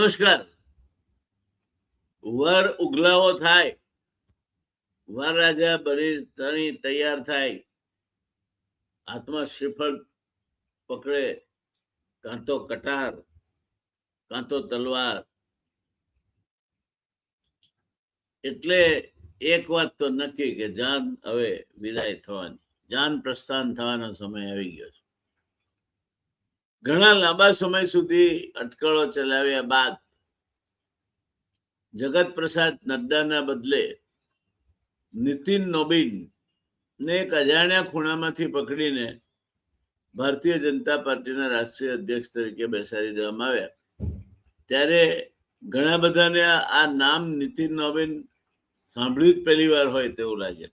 નમસ્કાર. વર ઉગલાવો થાય, વર રાજા બની તણી તૈયાર થાય, હાથમાં શ્રીફળ પકડે, કાં તો કટાર કાં તો તલવાર. એટલે એક વાત તો નક્કી કે જાન હવે વિદાય થવાની, જાન પ્રસ્થાન થવાનો સમય આવી ગયો છે. ઘણા લાંબા સમય સુધી અટકળો ચલાવ્યા બાદ જગત પ્રસાદ નડ્ડાના બદલે નીતિન નોબીન ને એક અજાણ્યા ખૂણામાંથી પકડીને ભારતીય જનતા પાર્ટીના રાષ્ટ્રીય અધ્યક્ષ તરીકે બેસાડી દેવામાં આવ્યા. ત્યારે ઘણા બધાને આ નામ નીતિન નોબીન સાંભળ્યું જ પહેલી વાર હોય તેવું લાગે.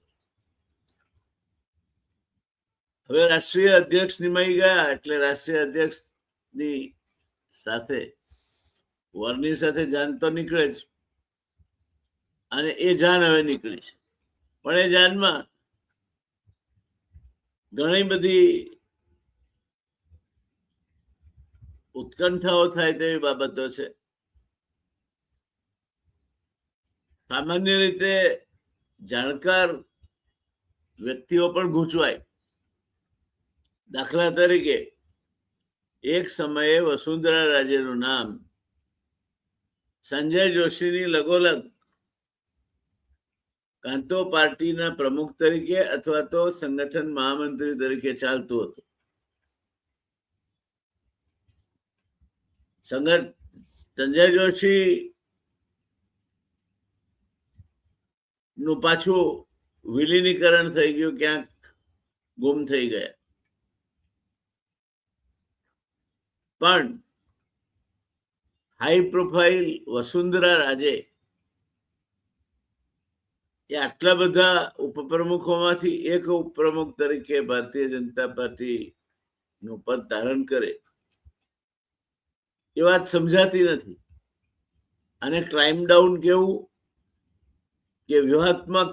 હવે રાષ્ટ્રીય અધ્યક્ષ નિમાઈ ગયા એટલે રાષ્ટ્રીય અધ્યક્ષની સાથે વરની સાથે જાન તો નીકળે જ, અને એ જાન હવે નીકળી છે. પણ એ જાનમાં ઘણી બધી ઉત્કંઠાઓ થાય તેવી બાબતો છે. સામાન્ય રીતે જાણકાર વ્યક્તિઓ પણ ગૂંચવાય. દાખલા તરીકે એક સમયે વસુંધરા રાજેનું નામ સંજય જોશીની લગોલગ કાં તો પાર્ટીના પ્રમુખ તરીકે અથવા તો સંગઠન મહામંત્રી તરીકે ચાલતું હતું. સંજય જોશી નું પાછું વિલીનીકરણ થઈ ગયું, ક્યાંક ગુમ થઈ ગયા. પણ હાઈ પ્રોફાઇલ વસુંધરા રાજે એ આટલા બધા ઉપપ્રમુખોમાંથી એક ઉપપ્રમુખ તરીકે ભારતીય જનતા પાર્ટી નું પદ ધારણ કરે એ વાત સમજાતી નથી. અને ક્લાઇમ ડાઉન કેવું કે વ્યૂહાત્મક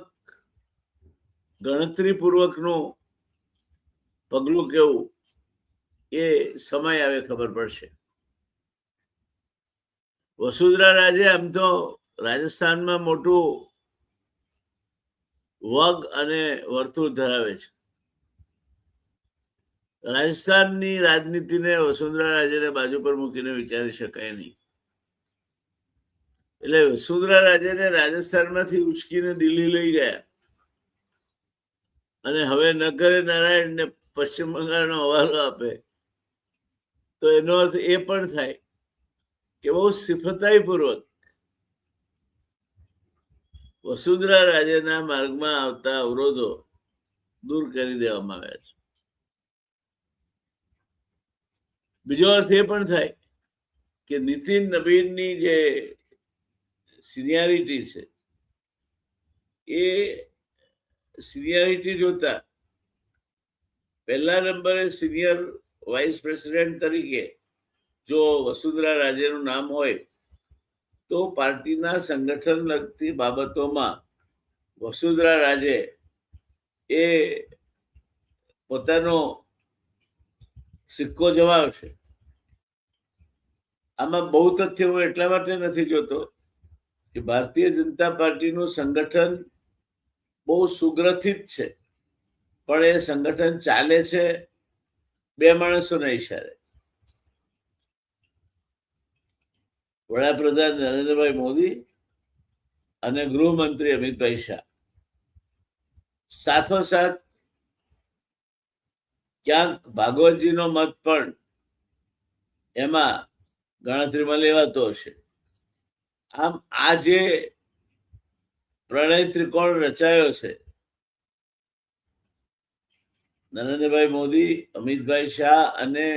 ગણતરીપૂર્વકનું પગલું કેવું એ સમય આવે ખબર પડશે. વસુંધરા રાજે આમ તો રાજસ્થાનમાં મોટું વગ અને વર્તુળ ધરાવે છે. રાજસ્થાનની રાજનીતિને વસુંધરા રાજેને બાજુ પર મૂકીને વિચારી શકાય નહીં. એટલે વસુંધરા રાજેને રાજસ્થાનમાંથી ઉચકીને દિલ્હી લઈ ગયા, અને હવે નગરે નારાયણને પશ્ચિમ બંગાળનો હવાલો આપે તો એનો અર્થ એ પણ થાય કે બહુ સિફતાઈપૂર્વક વસુંધરા રાજેના માર્ગમાં આવતા અવરોધો દૂર કરી દેવામાં આવ્યા છે. બીજો અર્થ એ પણ થાય કે નીતિન નબીનની જે સિનિયરિટી છે એ સિનિયરિટી જોતા પહેલા નંબરે સિનિયર વાઇસ પ્રેસિડેન્ટ તરીકે જો વસુંધરા રાજેનું નામ હોય તો પાર્ટીના સંગઠન લગતી બાબતોમાં વસુંધરા રાજે એ પોતાનો સિક્કો જમાવશે. આમાં બહુ તથ્ય હું એટલા માટે નથી જોતો કે ભારતીય જનતા પાર્ટીનું સંગઠન બહુ સુગ્રથિત છે, પણ એ સંગઠન ચાલે છે બે માણસોના ઈશારે. વડાપ્રધાન નરેન્દ્રભાઈ મોદી અને ગૃહમંત્રી અમિતભાઈ શાહ. સાથોસાથ ક્યાંક ભાગવતજીનો મત પણ એમાં ગણતરીમાં લેવાતો હશે. આમ આ જે પ્રણય ત્રિકોણ રચાયો છે, નરેન્દ્રભાઈ મોદી, અમિતભાઈ શાહ અને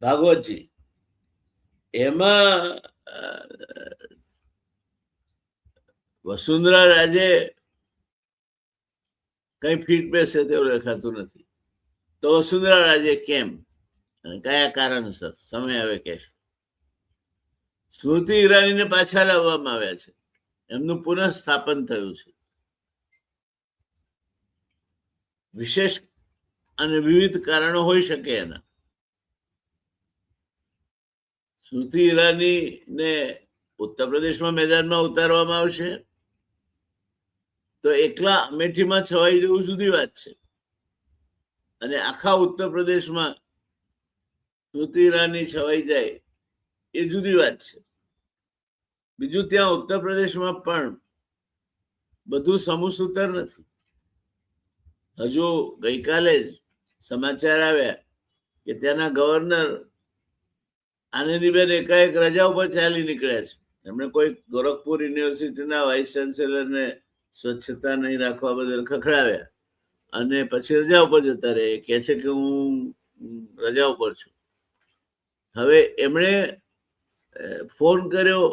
ભાગવતજી, એમાં વસુંધરા રાજે કઈ ફીટ બેસે તેવું દેખાતું નથી. તો વસુંધરા રાજે કેમ અને કયા કારણસર સમય આવે કહેશે. સ્મૃતિ ઈરાનીને પાછા લાવવામાં આવ્યા છે, એમનું પુનઃસ્થાપન થયું છે. વિશેષ અને વિવિધ કારણો હોઈ શકે એના. સ્મૃતિ ઈરાની ને ઉત્તર પ્રદેશમાં મેદાનમાં ઉતારવામાં આવશે તો એકલા અમેઠીમાં છવાઈ જવું જુદી વાત છે, અને આખા ઉત્તર પ્રદેશમાં સ્મૃતિ ઈરાની છવાઈ જાય એ જુદી વાત છે. બીજું, ત્યાં ઉત્તર પ્રદેશમાં પણ બધું સમૂહસૂતર નથી. હજુ ગઈકાલે જ સમાચાર આવ્યા કે ત્યાંના ગવર્નર આનંદીબેન એકાએક રજા ઉપર ચાલી નીકળ્યા છે. એમણે કોઈ ગોરખપુર યુનિવર્સિટીના વાઇસ ચાન્સેલરને સ્વચ્છતા નહીં રાખવા બદલ ખખડાવ્યા અને પછી રજા ઉપર જતા રહે. કહે છે કે હું રજા ઉપર છું. હવે એમણે ફોન કર્યો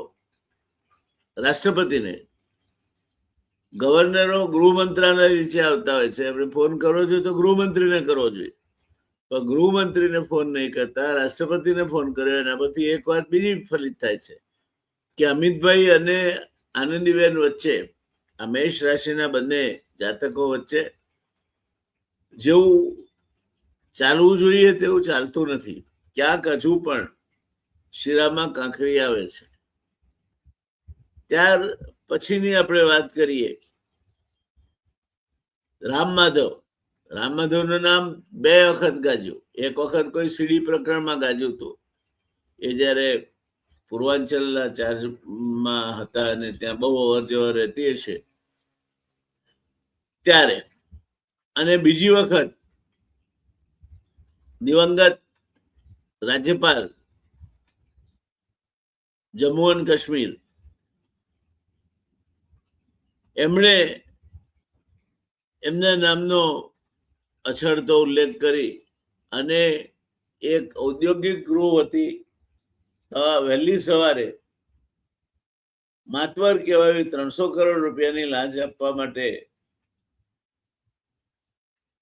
રાષ્ટ્રપતિને. ગવર્નરો ગૃહ મંત્રાલય નીચે આવતા હોય છે, એમણે ફોન કરવો જોઈએ તો ગૃહમંત્રીને કરવો જોઈએ, પણ ગૃહમંત્રીને ફોન નહીં કરતા રાષ્ટ્રપતિને ફોન કર્યો. એના પરથી એક વાત બીજી ફલિત થાય છે કે અમિતભાઈ અને આનંદીબેન વચ્ચે, આ મેષ રાશિના બંને જાતકો વચ્ચે જેવું ચાલવું જોઈએ તેવું ચાલતું નથી. ક્યાંક હજુ પણ શિરામાં કાંકરી આવે છે. ત્યાર પછીની આપણે વાત કરીએ રામ માધવનું નામ 2 વખત ગાજ્યું. એક વખત કોઈ સીડી પ્રકરણમાં ગાજ્યું હતું, એ જ્યારે પૂર્વાંચલના ચાર્જમાં હતા અને ત્યાં બહુ અવર જવર રહેતી હશે ત્યારે, અને બીજી વખત દિવંગત રાજ્યપાલ જમ્મુ અને કાશ્મીર, એમણે એમના નામનો અછડતો ઉલ્લેખ કરી અને એક ઔદ્યોગિક ગૃહ વતી વહેલી સવારે માતવર કહેવાય 300 કરોડ રૂપિયાની લાંચ આપવા માટે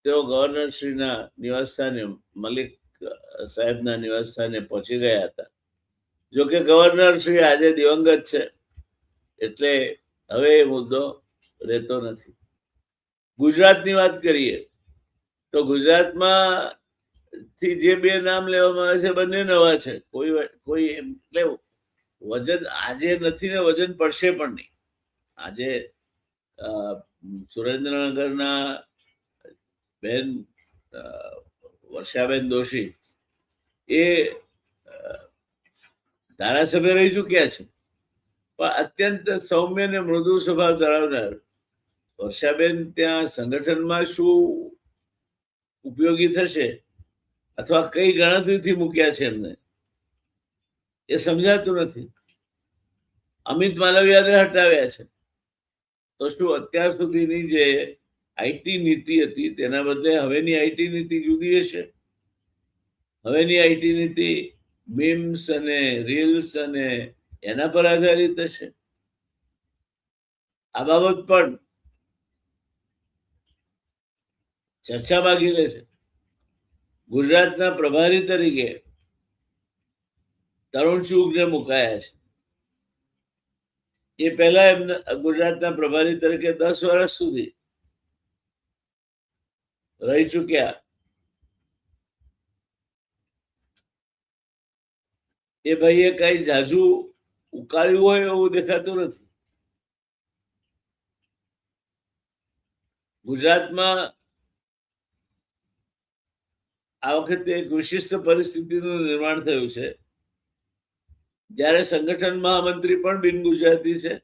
તેઓ ગવર્નર શ્રીના નિવાસસ્થાને, મલિક સાહેબના નિવાસસ્થાને પહોંચી ગયા હતા. જોકે ગવર્નર શ્રી આજે દિવંગત છે એટલે હવે એ મુદ્દો રહેતો નથી. ગુજરાતની વાત કરીએ તો ગુજરાતમાં થી જે 2 નામ લેવામાં આવે છે બંને નવા છે. કોઈ એટલે વજન આજે નથી ને વજન પડશે પણ નહીં. આજે સુરેન્દ્રનગરના બેન વર્ષાબેન દોશી એ ધારાસભ્ય રહી ચૂક્યા છે, પણ અત્યંત સૌમ્ય અને મૃદુ સ્વભાવ ધરાવનાર વર્ષાબેન ત્યાં સંગઠનમાં શું ઉપયોગી થશે અથવા કઈ ગણતરીથી મૂક્યા છે એમને એ સમજાતું નથી. અમિત માલવિયાને હટાવ્યા છે તો શું અત્યાર સુધીની જે આઈટી નીતિ હતી તેના બદલે હવેની આઈટી નીતિ જુદી હશે? હવેની આઈટી નીતિ મીમ્સ અને રીલ્સ અને એના પર આધારિત હશે. આ બાબત પણ ચર્ચા માગી લે છે. ગુજરાતના પ્રભારી તરીકે તરુણ ચુગને મુકાયા છે. એ પહેલા એમના ગુજરાતના પ્રભારી તરીકે 10 વર્ષ સુધી રહી ચૂક્યા. એ ભાઈએ કઈ જાજુ ઉકાળ્યું હોય એવું દેખાતું નથી. ગુજરાતમાં આ વખતે એક વિશિષ્ટ પરિસ્થિતિનું નિર્માણ થયું છે, જ્યારે સંગઠન મહામંત્રી પણ બિન ગુજરાતી છે.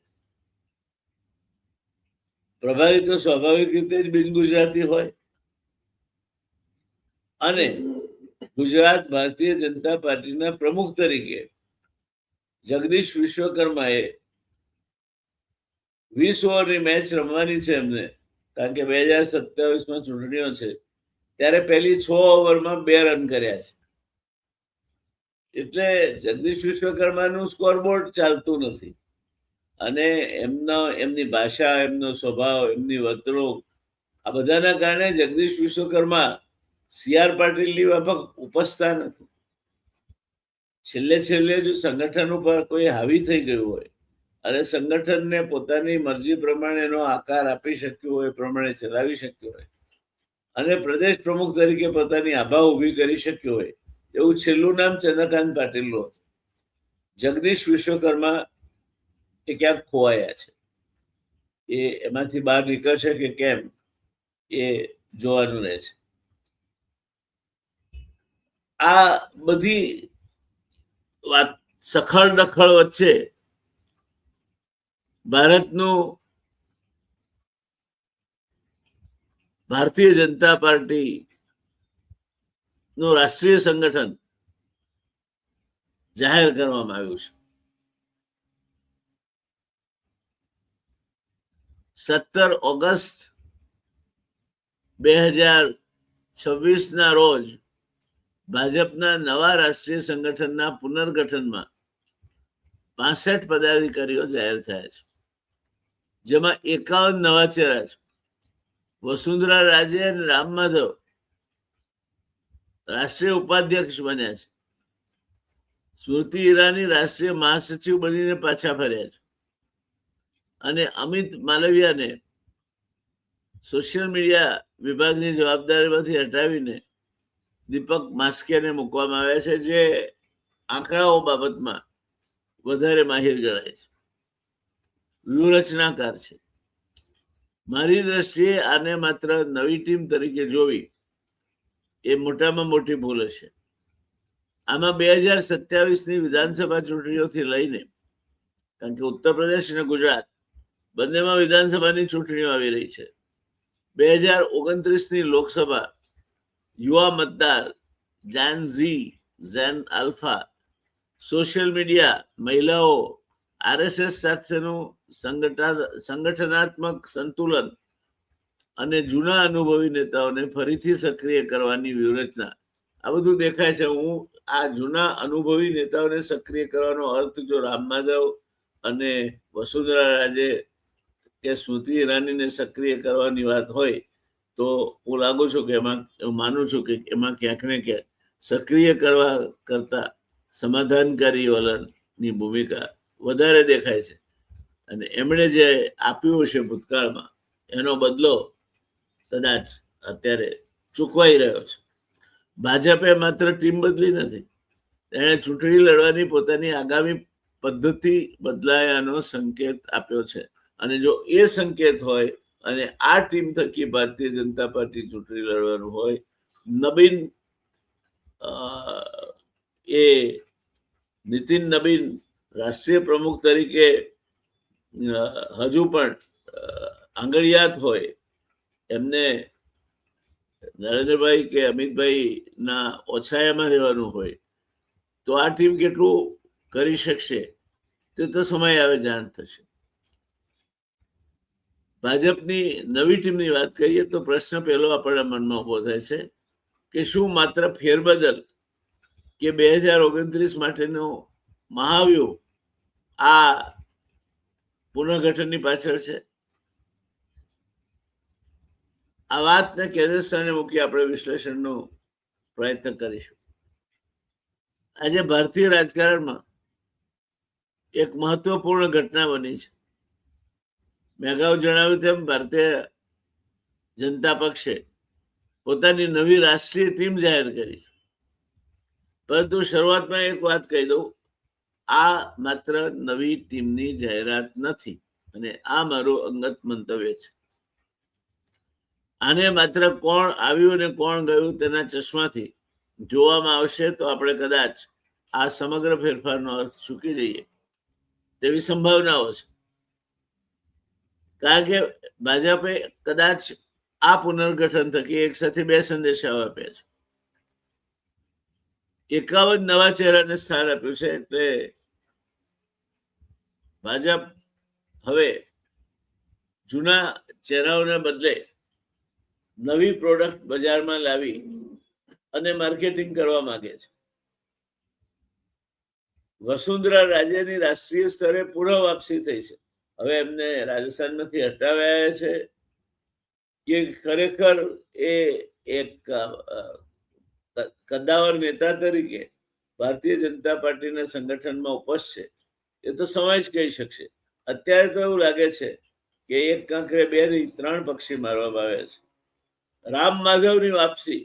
પ્રભારી તો સ્વાભાવિક રીતે જ બિન ગુજરાતી હોય, અને ગુજરાત ભારતીય જનતા પાર્ટીના પ્રમુખ તરીકે જગદીશ વિશ્વકર્માએ 20 ઓવરની મેચ રમવાની છે એમને, કારણ કે 2027માં ચૂંટણીઓ છે. ત્યારે પહેલી 6 ઓવરમાં 2 રન કર્યા છે. એટલે જગદીશ વિશ્વકર્માનું સ્કોરબોર્ડ ચાલતું નથી, અને એમની ભાષા, એમનો સ્વભાવ, એમની વર્તણૂક, આ બધાના કારણે જગદીશ વિશ્વકર્મા CR પાટીલની માફક ઉપસતા નથી. છેલ્લે જો સંગઠન ઉપર કોઈ હાવી થઈ ગયું હોય અને સંગઠનને પોતાની મરજી પ્રમાણે એનો આકાર આપી શક્યું હોય, પ્રમાણે ચલાવી શક્યું હોય અને પ્રદેશ પ્રમુખ તરીકે પોતાની આભા ઊભી કરી શક્યો હોય, એવું છેલ્લું નામ ચંદ્રકાંત પાટીલનું હતું. જગદીશ વિશ્વકર્મા એ ક્યાંક ખોવાયા છે. એ એમાંથી બહાર નીકળશે કે કેમ એ જોવાનું રહે છે. આ બધી વાત સખળ દખળ વચ્ચે ભારતીય જનતા પાર્ટી નું રાષ્ટ્રીય સંગઠન જાહેર કરવામાં આવ્યું છે. 17 ઓગસ્ટ 2026 ના રોજ ભાજપના નવા રાષ્ટ્રીય સંગઠનના પુનર્ગઠનમાં 65 પદાધિકારીઓ જાહેર થયા છે, જેમાં 51 નવા ચહેરા છે. વસુંધરા રાજે અને રામ માધવ રાષ્ટ્રીય ઉપાધ્યક્ષ બન્યા છે. સ્મૃતિ ઈરાની રાષ્ટ્રીય મહાસચિવ બનીને પાછા ફર્યા છે અને અમિત માલવિયાને સોશિયલ મીડિયા વિભાગની જવાબદારીમાંથી હટાવીને દીપક માસ્કેને મૂકવામાં આવ્યા છે, જે આંકડાઓ બાબતમાં વધારે માહિર ગણાય છે, વ્યૂહરચનાકાર છે. મારી દ્રષ્ટિએ આને માત્ર નવી ટીમ તરીકે જોવી એ મોટામાં મોટી ભૂલ હશે. આમાં 2027ની વિધાનસભા ચૂંટણીઓથી લઈને, કારણ કે ઉત્તર પ્રદેશ અને ગુજરાત બંનેમાં વિધાનસભાની ચૂંટણીઓ આવી રહી છે, 2029ની લોકસભા, યુવા મતદાર, Gen Z, Gen Alpha, social media, મહિલાઓ, આરએસએસ સાથેનું સંગઠનાત્મક સંતુલન અને જૂના અનુભવી નેતાઓને ફરીથી સક્રિય કરવાની વ્યૂહરચના, આ બધું દેખાય છે. હું આ જૂના અનુભવી નેતાઓને સક્રિય કરવાનો અર્થ જો રામ માધવ અને વસુંધરા રાજે કે સ્મૃતિ ઈરાનીને સક્રિય કરવાની વાત હોય તો હું લાગુ છું કે હું માનું છું કે એમાં ક્યાંક ને ક્યાંક સક્રિય કરવા કરતા સમાધાનકારી વલણની ભૂમિકા વધારે દેખાય છે અને એમણે જે આપ્યું છે ભૂતકાળમાં એનો બદલો કદાચ અત્યારે ચૂકવાઈ રહ્યો છે. ભાજપે માત્ર ટીમ બદલી નથી, તેણે ચૂંટણી લડવાની પોતાની આગામી પદ્ધતિ બદલાયાનો સંકેત આપ્યો છે અને જો એ સંકેત હોય અને આ ટીમ થકી ભારતીય જનતા પાર્ટી ચૂંટણી લડવાનું હોય, નબીન એ નીતિન નબીન રાષ્ટ્રીય પ્રમુખ તરીકે હજુ પણ આંગળિયાત હોય, એમને નરેન્દ્રભાઈ કે અમિતભાઈ ના ઓછાયામાં રહેવાનું હોય, તો આ ટીમ કેટલું કરી શકશે તે તો સમય આવે જાણ થશે. ભાજપની નવી ટીમની વાત કરીએ તો પ્રશ્ન પહેલો આપણા મનમાં ઉભો થાય છે કે શું માત્ર ફેરબદલ કે 2029 માટેનો મહાવ્યૂહ આ પુનર્ગઠનની પાછળ છે? આ વાતને કેન્દ્ર સ્થાને મૂકી આપણે વિશ્લેષણનો પ્રયત્ન કરીશું. આજે ભારતીય રાજકારણમાં એક મહત્વપૂર્ણ ઘટના બની છે. મેં અગાઉ જણાવ્યું તેમ ભારતીય જનતા પક્ષે પોતાની નવી રાષ્ટ્રીય ટીમ જાહેર કરી, પરંતુ શરૂઆતમાં એક વાત કહી દઉં, આ માત્ર નવી ટીમની જાહેરાત નથી અને આ મારું અંગત મંતવ્ય છે. આને માત્ર કોણ આવ્યું અને કોણ ગયું તેના ચશ્માથી જોવામાં આવશે તો આપણે કદાચ આ સમગ્ર ફેરફારનો અર્થ ચૂકી જઈએ તેવી સંભાવનાઓ છે. કારણ કે ભાજપે કદાચ આ પુનર્ગઠન થકી એક સાથે બે સંદેશાઓ આપ્યા છે. 51 નવા ચહેરાને સ્થાન આપ્યું છે, એટલે ભાજપ હવે જૂના ચહેરાઓને બદલે નવી પ્રોડક્ટ બજારમાં લાવી અને માર્કેટિંગ કરવા માંગે છે. વસુંધરા રાજેની રાષ્ટ્રીય સ્તરે પુનઃ વાપસી થઈ છે. હવે એમને રાજસ્થાનમાંથી હટાવ્યા છે કે ખરેખર એ એક કદ્દાવર નેતા તરીકે ભારતીય જનતા પાર્ટીના સંગઠનમાં ઉપસશે એ તો સમય જ કહી શકશે. અત્યારે તો એવું લાગે છે કે એક કાંકરે બે નહીં 3 પક્ષી મારવામાં આવ્યા છે. રામ માધવની વાપસી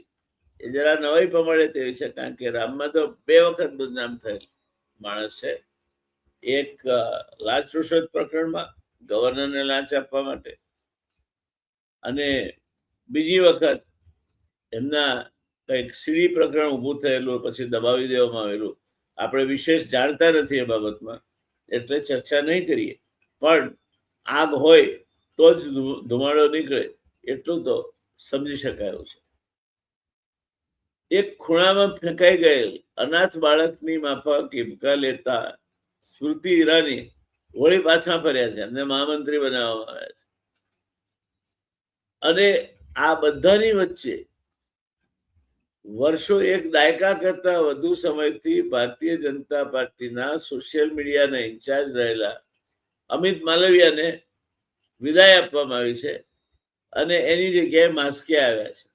એ જરા નવાઈ પ્રમાણે તેવી છે, કારણ કે રામ માધવ 2 વખત બદનામ થયેલ માણસ છે એક લાંચ રૂશ્વત પ્રકરણમાં ગવર્નરને લાંચ આપવા માટે, અને બીજી વખત એમના કંઈક સીડી પ્રકરણ ઊભું થયેલું પછી દબાવી દેવામાં આવેલું. આપણે વિશેષ જાણતા નથી એ બાબતમાં, એટલે ચર્ચા નહીં કરીએ. પણ આગ હોય તો જ ધુમાડો નીકળે એટલું તો સમજી શકાયું છે. એક ખૂણામાં ફેંકાઈ ગયેલ અનાથ બાળકની માફક હિબકા લેતા સ્મૃતિ ઈરાની વળી પાછા ફર્યા છે, એમને મહામંત્રી બનાવવામાં આવ્યા છે. અને આ બધાની વચ્ચે વર્ષો એક દાયકા કરતા વધુ સમયથી ભારતીય જનતા પાર્ટીના સોશિયલ મીડિયાના ઇન્ચાર્જ રહેલા અમિત માલવિયાને વિદાય આપવામાં આવી છે અને એની જગ્યાએ માસ્કે આવ્યા છે.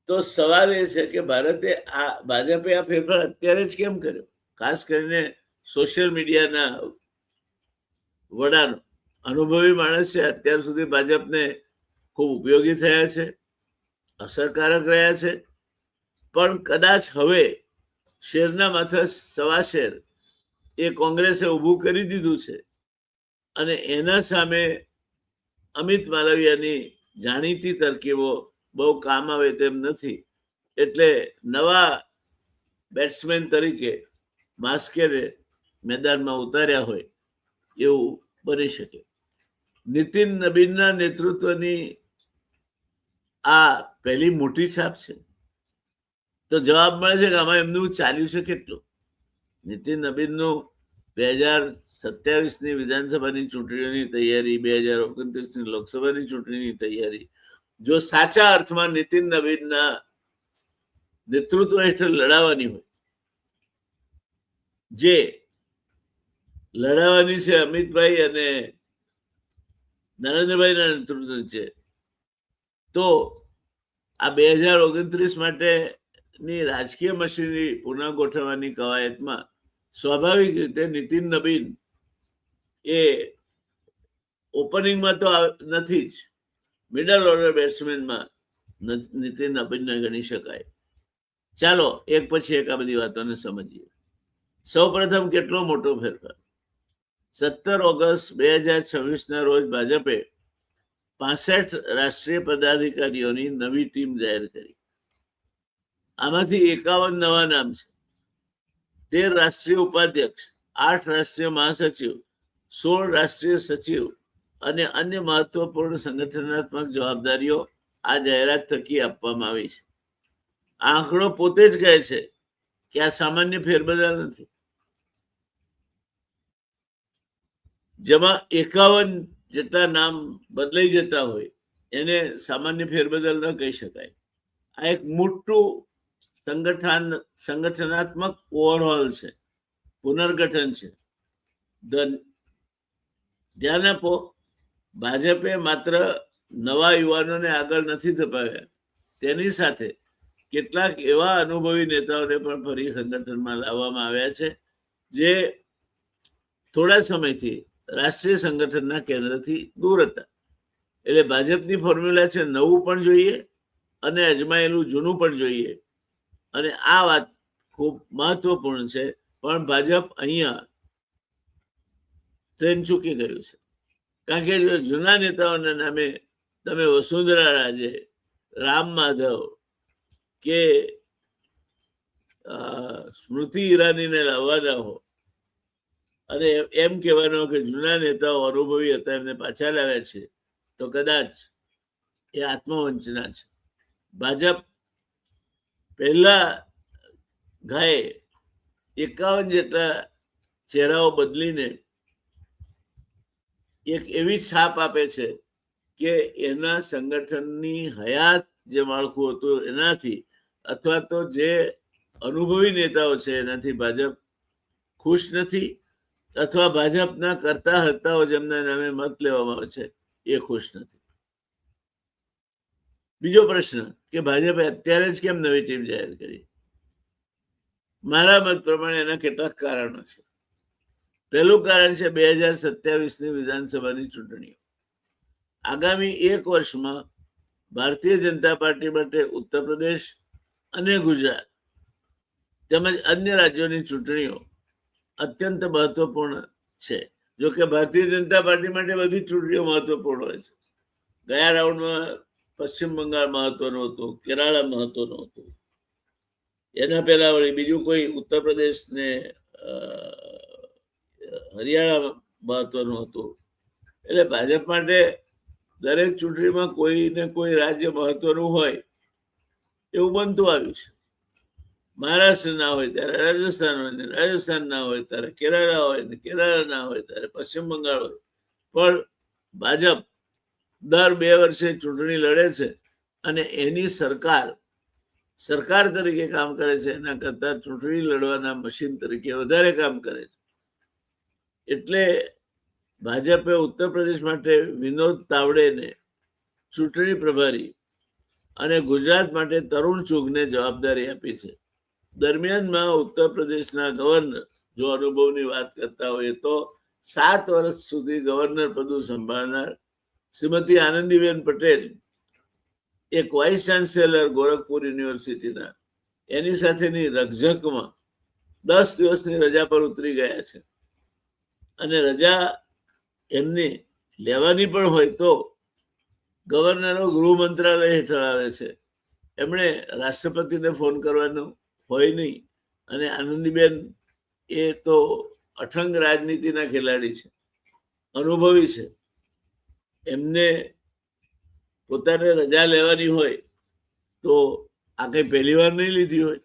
તો સવાલ એ છે કે ભાજપે આ ફેરફાર અત્યારે જ કેમ કર્યો? ખાસ કરીને સોશિયલ મીડિયાના વડાનો અનુભવી માણસ છે, અત્યાર સુધી ભાજપને ખૂબ ઉપયોગી થયા છે, અસરકારક રહ્યા છે. પણ કદાચ હવે શેરના માથે સવા શેર એ કોંગ્રેસે ઊભું કરી દીધું છે અને એના સામે અમિત માલવિયાની જાણીતી તરકીબો બહુ કામ આવે તેમ નથી. એટલે નવા બેટ્સમેન તરીકે માસ્કેને મેદાનમાં ઉતાર્યા હોય એવું બની શકે. નીતિન નબીનના નેતૃત્વની આ પહેલી મોટી છાપ છે. તો જવાબ મળે છે કે આમાં એમનું ચાલ્યું છે કેટલું. નીતિન નબીનનું 2027ની વિધાનસભાની ચૂંટણીઓની તૈયારી, 2029ની લોકસભાની ચૂંટણીની તૈયારી જો સાચા અર્થમાં નીતિન નબીનના નેતૃત્વ હેઠળ લડાવવાની હોય, જે લડાવવાની છે અમિતભાઈ અને નરેન્દ્રભાઈના નેતૃત્વ છે, તો આ 2029 માટેની રાજકીય મશીનરી પુનઃ ગોઠવવાની કવાયતમાં સ્વાભાવિક રીતે નીતિન નબીન એ ઓપનિંગમાં તો નથી જ, મિડલ ઓર્ડર બેટ્સમેનમાં નીતિન નબીનને ગણી શકાય. ચાલો એક પછી એક આ બધી વાતોને સમજીએ. સૌ પ્રથમ કેટલો મોટો ફેરફાર. 17 ઓગસ્ટ 2026ના રોજ ભાજપે 65 રાષ્ટ્રીય પદાધિકારીઓની નવી ટીમ જાહેર કરી. આમાંથી 51 નવા નામ છે. 13 રાષ્ટ્રીય ઉપાધ્યક્ષ, 8 રાષ્ટ્રીય મહાસચિવ, 16 રાષ્ટ્રીય સચિવ અને અન્ય મહત્વપૂર્ણ સંગઠનાત્મક જવાબદારીઓ આ જાહેરાત થકી આપવામાં આવી છે. આ આંકડો પોતે જ કહે છે કે આ સામાન્ય ફેરબદલ નથી, જેમાં 51 જેટલા નામ બદલાઈ જતા હોય એને સામાન્ય ફેરબદલ ન કહી શકાય. આ એક મોટું સંગઠનાત્મક ઓવરઓલ છે, પુનર્ગઠન છે. ધ્યાન આપો, ભાજપે માત્ર નવા યુવાનોને આગળ નથી ધપાવ્યા, તેની સાથે કેટલાક એવા અનુભવી નેતાઓને પણ ફરી સંગઠનમાં લાવવામાં આવ્યા છે જે થોડા સમયથી રાષ્ટ્રીય સંગઠનના કેન્દ્રથી દૂર હતા. એટલે ભાજપની ફોર્મ્યુલા છે નવું પણ જોઈએ અને અજમાયેલું જૂનું પણ જોઈએ. અને આ વાત ખૂબ મહત્વપૂર્ણ છે. પણ ભાજપ અહીંયા ટ્રેન ચૂકી ગયું છે. કારણ કે જો જૂના નેતાઓના નામે તમે વસુંધરા રાજે, રામ માધવ કે સ્મૃતિ ઈરાનીને લાવવાના હો અને એમ કહેવાનો કે જૂના નેતાઓ અનુભવી હતા એમને પાછા લાવ્યા છે, તો કદાચ એ આત્મવંચના છે. ભાજપ પહેલા ગાયે 51 જેટલા ચહેરાઓ બદલીને એક એવી છાપ આપે છે કે એના સંગઠનની હયાત જે માળખું હતું એનાથી, અથવા તો જે અનુભવી નેતાઓ છે એનાથી ભાજપ ખુશ નથી, અથવા ભાજપના કરતા હતાઓ જેમના નામે મત લેવામાં આવે છે એ ખુશ નથી. બીજો પ્રશ્ન કે ભાજપે અત્યારે જ કેમ નવી ટીમ જાહેર કરી? મારા મત પ્રમાણે એના કેટલાક કારણો છે. પહેલું કારણ છે 2027ની વિધાનસભાની ચૂંટણીઓ. આગામી 1 વર્ષમાં ભારતીય જનતા પાર્ટી માટે ઉત્તર પ્રદેશ અને ગુજરાત તેમજ અન્ય રાજ્યોની ચૂંટણીઓ અત્યંત મહત્વપૂર્ણ છે. જો કે ભારતીય જનતા પાર્ટી માટે બધી ચૂંટણીઓ મહત્વપૂર્ણ હોય છે. ગયા રાઉન્ડમાં પશ્ચિમ બંગાળ મહત્વનું હતું, કેરાલા મહત્વનું હતું, એના પહેલા વળી બીજું કોઈ ઉત્તર પ્રદેશ ને હરિયાણા મહત્વનું હતું. એટલે ભાજપ માટે દરેક ચૂંટણીમાં કોઈ ને કોઈ રાજ્ય મહત્વનું હોય એવું બનતું આવ્યું છે. મહારાષ્ટ્ર ના હોય ત્યારે રાજસ્થાન હોય ને રાજસ્થાન ના હોય ત્યારે કેરાલા હોય ને કેરાલા ના હોય ત્યારે પશ્ચિમ બંગાળ હોય. પણ ભાજપ દર 2 વર્ષે ચૂંટણી લડે છે અને એની સરકાર તરીકે કામ કરે છે એના કરતા ચૂંટણી લડવાના મશીન તરીકે વધારે કામ કરે છે. એટલે ભાજપે ઉત્તર પ્રદેશ માટે વિનોદ તાવડેને ચૂંટણી પ્રભારી અને ગુજરાત માટે તરુણ ચુગને જવાબદારી આપી છે. દરમિયાનમાં ઉત્તર પ્રદેશના ગવર્નર જો અનુભવની વાત કરતા હોય તો 7 વર્ષ સુધી ગવર્નર પદ સંભાળનાર શ્રીમતી આનંદીબેન પટેલ એક વાઇસ ચાન્સેલર ગોરખપુર યુનિવર્સિટીના એની સાથેની રકઝકમાં 10 દિવસની રજા પર ઉતરી ગયા છે. અને રજા એમની લેવાની પણ હોય તો ગવર્નરો ગૃહ મંત્રાલય હેઠળ આવે છે. એમણે રાષ્ટ્રપતિને ફોન કરવાનો હોય નહીં. અને આનંદીબેન એ તો અઠંગ રાજનીતિના ખેલાડી છે, અનુભવી છે. એમને પોતાને રજા લેવાની હોય તો આ કઈ પહેલી વાર નહીં લીધી હોય.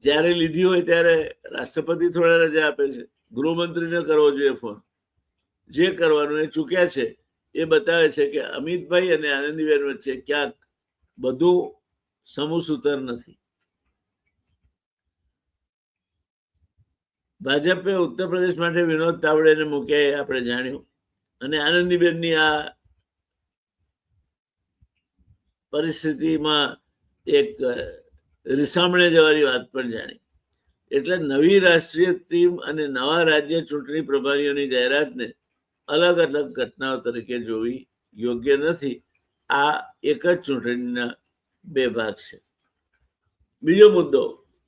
જ્યારે લીધી હોય ત્યારે રાષ્ટ્રપતિ થોડા રજા આપે છે, ગૃહમંત્રીને કરવો જોઈએ ફોન. જે કરવાનું એ ચૂક્યા છે એ બતાવે છે કે અમિતભાઈ અને આનંદીબેન વચ્ચે ક્યાંક બધું સમૂહસૂતર નથી. ભાજપે ઉત્તર પ્રદેશ માટે વિનોદ તાવડેને મૂક્યા આપણે જાણ્યું. અને આનંદીબેનની આ પરિસ્થિતિમાં એક રિસામણે જવાની વાત પણ જાણી. એટલે નવી રાષ્ટ્રીય ટીમ અને નવા રાજ્ય ચૂંટણી પ્રભારીઓની જાહેરાતને અલગ અલગ ઘટનાઓ તરીકે જોવી યોગ્ય નથી. આ એક જ ચૂંટણીના 2 ભાગ છે. બીજો મુદ્દો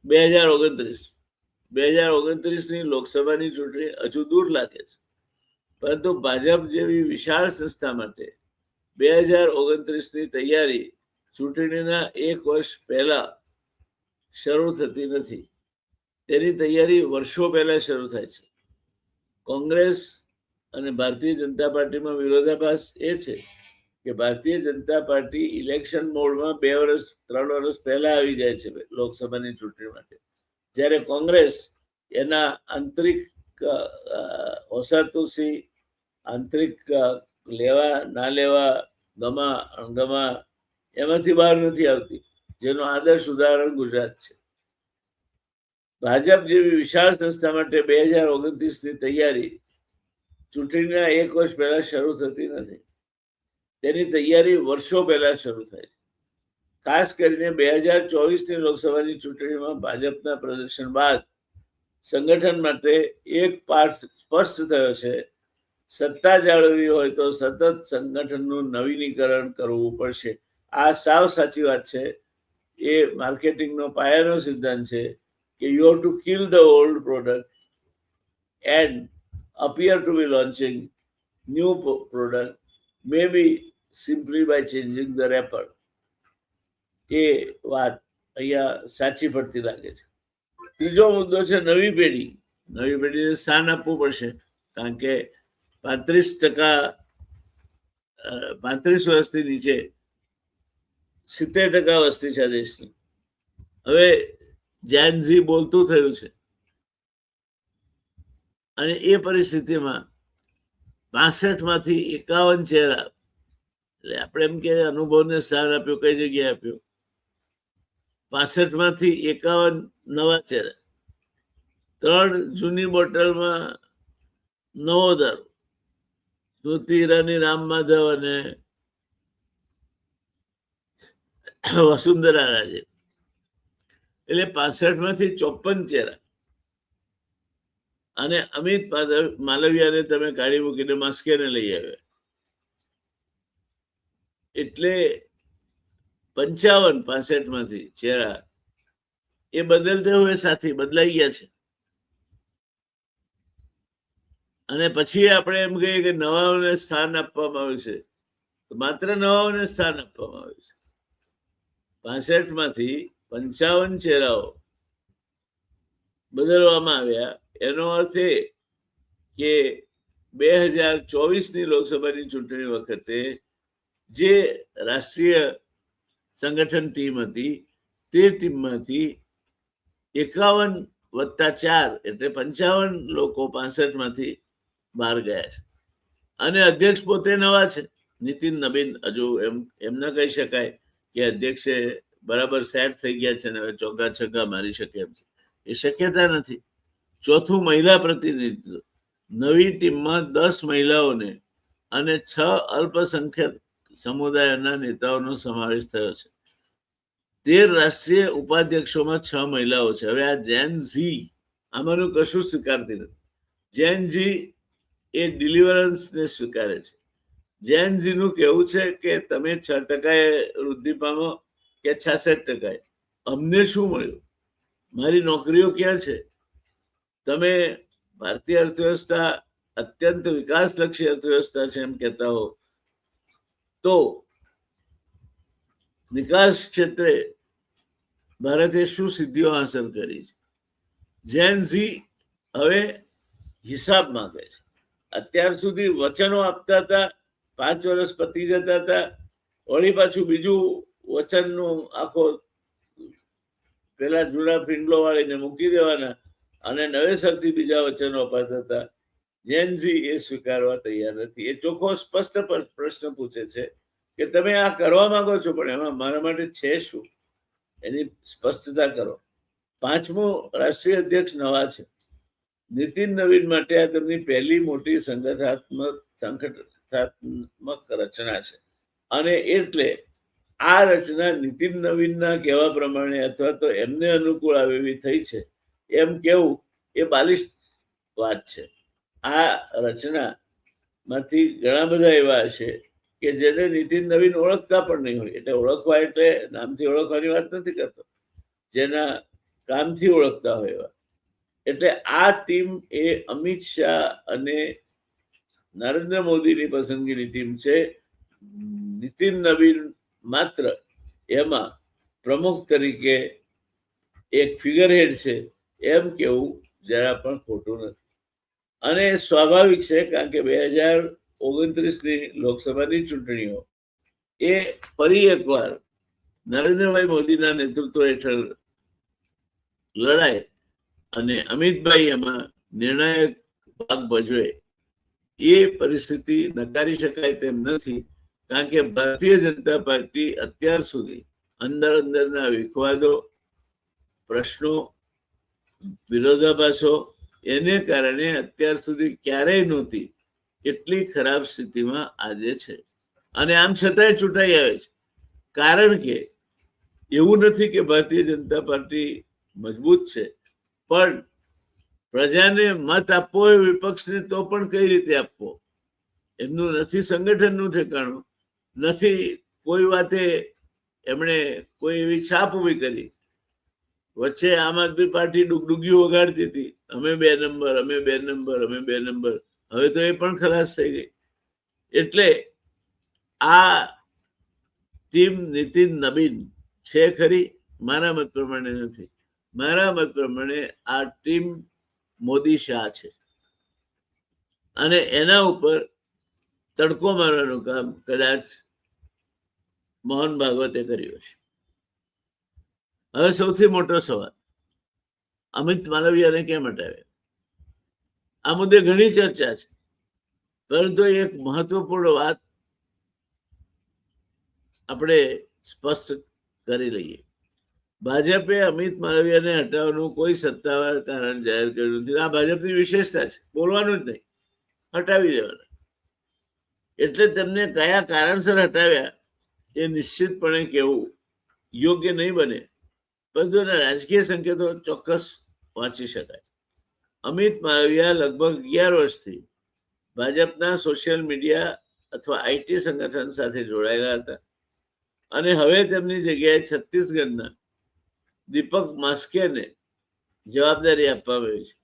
2029ની લોકસભાની ચૂંટણી હજુ દૂર લાગે છે, પરંતુ ભાજપ જેવી વિશાળ સંસ્થા માટે 2029ની તૈયારી ચૂંટણીના 1 વર્ષ પહેલા શરૂ થતી નથી. તેની તૈયારી વર્ષો પહેલા શરૂ થાય છે. કોંગ્રેસ અને ભારતીય જનતા પાર્ટીમાં વિરોધાભાસ એ છે કે ભારતીય જનતા પાર્ટી ઇલેક્શન મોડમાં 2 વર્ષ 3 વર્ષ પહેલા આવી જાય છે લોકસભાની ચૂંટણી માટે, જ્યારે કોંગ્રેસ એના આંતરિક ઓસાતુસી, આંતરિક લેવા ના લેવા, ગમા અણગમા એમાંથી બહાર નથી આવતી, જેનું આદર્શ ઉદાહરણ ગુજરાત છે. ભાજપ જેવી વિશાળ સંસ્થા માટે 2029ની તૈયારી ચૂંટણીના 1 વર્ષ પહેલા શરૂ થતી નથી. તેની તૈયારી વર્ષો પહેલા શરૂ થાય છે. ખાસ કરીને 2024ની લોકસભાની ચૂંટણીમાં ભાજપના પ્રદર્શન બાદ સંગઠન માટે એક પાઠ સ્પષ્ટ થયો છે. સત્તા જાળવવી હોય તો સતત સંગઠનનું નવીનીકરણ કરવું પડશે. આ સાવ સાચી વાત છે. એ માર્કેટિંગનો પાયાનો સિદ્ધાંત છે કે you have to kill the old product and appear to be launching new product, maybe simply by changing the wrapper. એ વાત અહીંયા સાચી પડતી લાગે છે. ત્રીજો મુદ્દો છે નવી પેઢી. નવી પેઢીને સ્થાન આપવું પડશે, કારણ કે 35 વર્ષથી નીચે 70% વસ્તી છે દેશની. હવે જેનઝી બોલતું થયું છે અને એ પરિસ્થિતિમાં 65માંથી 51 ચહેરા, એટલે આપણે એમ કે અનુભવને સ્થાન આપ્યું, કઈ જગ્યાએ આપ્યું? 65માંથી 51 નવા ચહેરા, 3 જૂની બોટલમાં નવો દારૂ, સ્મૃતિ ઈરાની, રામ માધવ અને વસુંધરા રાજે. એટલે 65માંથી 54 ચહેરા. અને અમિત માલવિયાને તમે કાઢી મૂકીને માસ્કેને લઈ આવ્યા. એટલે 55-65માંથી ચહેરા એ બદલતે હોય સાથી બદલાઈ ગયા છે. અને પછી આપણે એમ કહીએ કે નવાઓને સ્થાન આપવામાં આવ્યું છે, તો માત્ર નવાઓને સ્થાન આપવામાં આવ્યું છે. 65 માંથી 55 ચહેરાઓ બદલવામાં આવ્યા. એનો અર્થ એ કે 2024ની લોકસભાની ચૂંટણી વખતે જે રાષ્ટ્રીય સંગઠન ટીમ હતી તે ટીમમાંથી 51+4 એટલે 55 લોકો 65 માંથી બહાર ગયા છે. અને અધ્યક્ષ પોતે નવા છે, નીતિન નબીન. હજુ એમ ન કહી શકાય કે અધ્યક્ષે બરાબર સેટ થઈ ગયા છે ને હવે ચોગ્ગા છગ્ગા મારી શકે એમ છે, એ શક્યતા નથી. ચોથું, મહિલા પ્રતિનિધિત્વ. નવી ટીમમાં 10 મહિલાઓને અને 6 અલ્પસંખ્યક સમુદાયોના નેતાઓનો સમાવેશ થયો છે. 13 રાષ્ટ્રીય ઉપાધ્યક્ષોમાં 6 મહિલાઓ છે. હવે આ જેન ઝી આમાંનું કશું સ્વીકારતી નથી. જેન ઝી એ ડિલિવરન્સને સ્વીકારે છે. જેન ઝીનું કહેવું છે કે તમે 6% વૃદ્ધિ પામો કે 66%, અમને શું મળ્યું? મારી નોકરીઓ ક્યાં છે? તમે ભારતીય અર્થવ્યવસ્થા અત્યંત વિકાસલક્ષી અર્થવ્યવસ્થા છે એમ કહેતા હો, તો નિકાસ ક્ષેત્રે ભારતે શું સિદ્ધિઓ હાંસલ કરી છે? જેન ઝી હવે હિસાબ માંગે છે. અત્યાર સુધી વચનો આપતા હતા, 5 વર્ષ પતી જતા હતા, વળી પાછું બીજું વચનનું આખો પેલા જૂના પિંડલો વાળીને મૂકી દેવાના અને નવેસરથી બીજા વચનો અપાતા હતા. જેન ઝી એ સ્વીકારવા તૈયાર નથી. એ ચોખ્ખો સ્પષ્ટ પ્રશ્ન પૂછે છે કે તમે આ કરવા માંગો છો, પણ એમાં મારા માટે છે શું? એની સ્પષ્ટતા કરો. 5મો, રાષ્ટ્રીય અધ્યક્ષ નવા છે. નીતિન નવીન માટે આ તેમની પહેલી મોટી સંગઠનાત્મક રચના છે. અને એટલે આ રચના નીતિન નવીનના કહેવા પ્રમાણે અથવા તો એમને અનુકૂળ આવે એવી થઈ છે એમ કેવું એ બાલિશ વાત છે. આ રચનામાંથી ઘણા બધા એવા હશે કે જેને નીતિન નવીન ઓળખતા પણ નહીં હોય. એટલે ઓળખવા એટલે નામથી ઓળખવાની વાત નથી કરતો, જેના કામથી ઓળખતા હોય એવા. એટલે આ ટીમ એ અમિત શાહ અને નરેન્દ્ર મોદીની પસંદગીની ટીમ છે. નીતિન નવીન માત્ર એમાં પ્રમુખ તરીકે એક ફિગરહેડ છે એમ કેવું જરા પણ ખોટું નથી. અને સ્વાભાવિક છે, કારણ કે 2029ની લોકસભાની ચૂંટણીઓ એ ફરી એકવાર નરેન્દ્રભાઈ મોદીના નેતૃત્વ હેઠળ લડાય અને અમિતભાઈ એમાં નિર્ણાયક ભાગ ભજવે એ પરિસ્થિતિ નકારી શકાય તેમ નથી. કારણ કે ભારતીય જનતા પાર્ટી અત્યાર સુધી અંદરના વિખવાદો, પ્રશ્નો, વિરોધાભાસો એને કારણે અત્યાર સુધી ક્યારેય નહોતી એટલી ખરાબ સ્થિતિમાં આજે છે. અને આમ છતાંય ચૂંટાઈ આવે છે. કારણ કે એવું નથી કે ભારતીય જનતા પાર્ટી મજબૂત છે, પણ પ્રજાને મત આપવો હોય વિપક્ષને તો પણ કઈ રીતે આપવો? એમનું નથી સંગઠનનું ઠેકાણું, નથી કોઈ વાતે એમણે કોઈ એવી છાપ ઊભી કરી. વચ્ચે આમ આદમી પાર્ટી ડુગડુગીઓ વગાડતી હતી, અમે 2 નંબર, અમે 2 નંબર, અમે 2 નંબર. હવે તો એ પણ ખલાસ થઈ ગઈ. એટલે આ ટીમ નીતિન નબીન છે ખરી? મારા મત પ્રમાણે નથી. મારા મત પ્રમાણે આ ટીમ મોદી શાહ છે. અને એના ઉપર તડકો મારવાનું કામ કદાચ મોહન ભાગવતે કર્યું છે. હવે સૌથી મોટો સવાલ, અમિત માલવિયાને કેમ હટાવ્યા? આ મુદ્દે ઘણી ચર્ચા છે, પરંતુ એક મહત્વપૂર્ણ વાત આપણે સ્પષ્ટ કરી લઈએ. ભાજપે અમિત માલવિયાને હટાવવાનું કોઈ સત્તાવાર કારણ જાહેર કર્યું નથી. આ ભાજપની વિશેષતા છે, બોલવાનું જ નહીં, હટાવી દેવાના. એટલે તેમને કયા કારણસર હટાવ્યા એ નિશ્ચિતપણે કહેવું યોગ્ય નહીં બને, પરંતુ એના રાજકીય સંકેતો ચોક્કસ વાંચી શકાય. અમિત માલવિયા લગભગ 11 વર્ષથી ભાજપના સોશિયલ મીડિયા અથવા આઈટી સંગઠન સાથે જોડાયેલા હતા અને હવે તેમની જગ્યાએ છત્તીસગઢના દીપક માસ્કેને જવાબદારી આપવામાં આવી છે.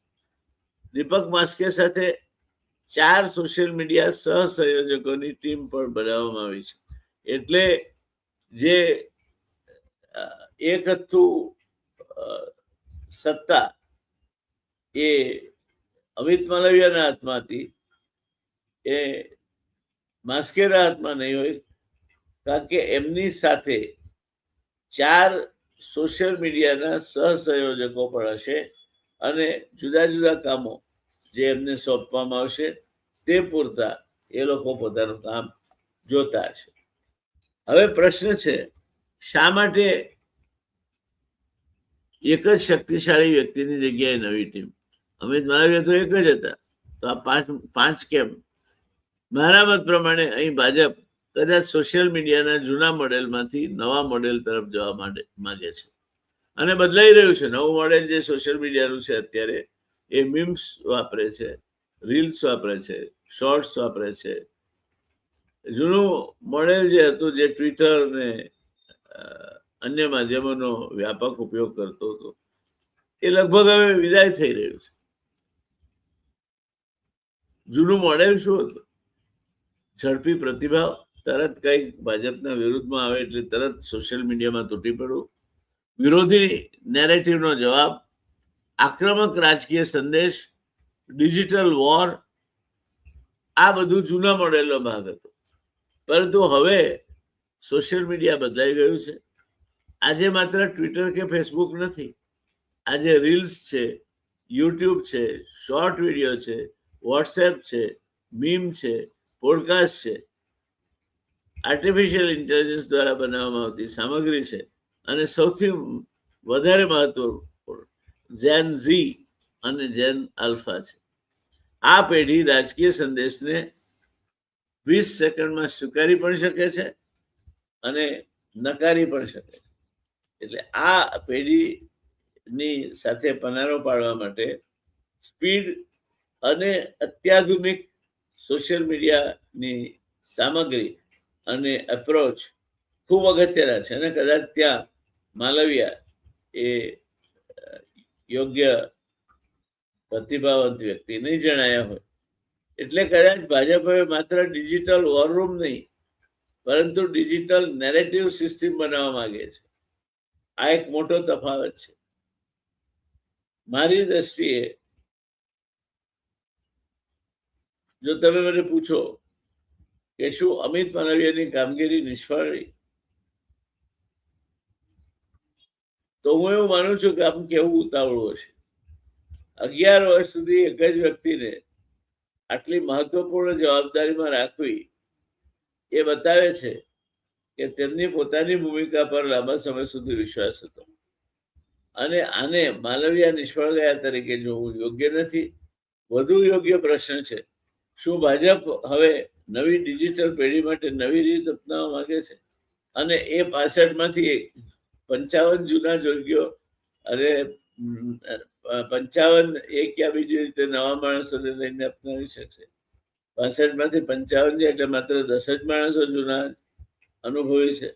દીપક માસ્કે સાથે 4 સોશિયલ મીડિયા સહસંયોજકોની ટીમ પણ બનાવવામાં આવી છે. એટલે જે એક હતું સત્તા એ અમિત માલવિયાના હાથમાં હતી, એ માસ્કેરા હાથમાં નહીં હોય, કારણ કે એમની સાથે 4 સોશિયલ મીડિયાના સહસંયોજકો પણ હશે અને જુદા જુદા કામો જે એમને સોંપવામાં આવશે તે પૂરતા એ લોકો પોતાનું કામ જોતા હશે. હવે પ્રશ્ન છે, શા માટે એક જ શક્તિશાળી વ્યક્તિની જગ્યાએ નવી ટીમ? અમિત માલવિયા તો એક જ હતા, તો આ પાંચ કેમ? મારા મત પ્રમાણે અહીં ભાજપ કદાચ સોશિયલ મીડિયાના જૂના મોડેલમાંથી નવા મોડેલ તરફ જવા માંગે છે અને બદલાઈ રહ્યું છે. નવું મોડેલ જે સોશિયલ મીડિયાનું છે અત્યારે, એ મીમ્સ વાપરે છે, રીલ્સ વાપરે છે, શોર્ટ્સ વાપરે છે. જૂનું મોડેલ જે હતું, જે ટ્વિટર ને અન્ય માધ્યમોનો વ્યાપક ઉપયોગ કરતો હતો, એ લગભગ હવે વિદાય થઈ રહ્યું છે. જૂનું મોડેલ શું હતું? ઝડપી પ્રતિભાવ, તરત કંઈક ભાજપના વિરુદ્ધમાં આવે એટલે તરત સોશિયલ મીડિયામાં તૂટી પડવું, વિરોધી નેરેટિવનો જવાબ, આક્રમક રાજકીય સંદેશ, ડિજિટલ વોર, આ બધું જૂના મોડેલનો ભાગ હતો. પરંતુ હવે સોશિયલ મીડિયા બદલાઈ ગયું છે. આજે માત્ર ટ્વિટર કે ફેસબુક નથી, આજે રીલ્સ છે, યુટ્યુબ છે, શોર્ટ વિડીયો છે, વોટ્સએપ છે, મીમ છે, પોડકાસ્ટ છે, આર્ટિફિશિયલ ઇન્ટેલિજન્સ દ્વારા બનાવવામાં આવતી સામગ્રી છે અને સૌથી વધારે મહત્વપૂર્ણ જેન ઝી અને જેન આલ્ફા છે. આ પેઢી રાજકીય સંદેશને 20 સેકન્ડમાં સ્વીકારી પણ શકે છે અને નકારી પણ શકે છે. એટલે આ પેઢીની સાથે પનારો પાડવા માટે સ્પીડ અને અત્યાધુનિક સોશિયલ મીડિયાની સામગ્રી અને એપ્રોચ ખૂબ અગત્યના છે. અને કદાચ ત્યાં માલવિયા એ યોગ્ય પ્રતિભાવંત વ્યક્તિ નહીં જણાયા હોય. એટલે કદાચ ભાજપ હવે માત્ર ડિજિટલ વોર રૂમ નહીં, પરંતુ ડિજિટલ નેરેટિવ સિસ્ટમ બનાવવા માંગે છે. આ એક મોટો તફાવત છે. મારી દ્રષ્ટિએ જો તમે મને પૂછો કે શું અમિત માલવિયાની કામગીરી નિષ્ફળ રહી, તો હું એવું માનું છું કે આમ કેવું ઉતાવળું હશે. 11 વર્ષ સુધી એક જ વ્યક્તિને આટલી મહત્વપૂર્ણ જવાબદારીમાં રાખવી એ બતાવે છે કે તેમની પોતાની ભૂમિકા પર લાંબા સમય સુધી વિશ્વાસ હતો. અને આને માલવિયા નિષ્ફળ ગયા તરીકે જોવું યોગ્ય નથી. વધુ યોગ્ય પ્રશ્ન છે, શું ભાજપ હવે નવી ડિજિટલ પેઢી માટે નવી રીત અપનાવવા માંગે છે? અને એ 65માંથી 55 જૂના જોગ્યો અને 55 એક યા બીજી રીતે નવા માણસોને લઈને અપનાવી શકશે. 65માંથી 55 એટલે માત્ર 10 જ માણસો જૂના અનુભવી છે,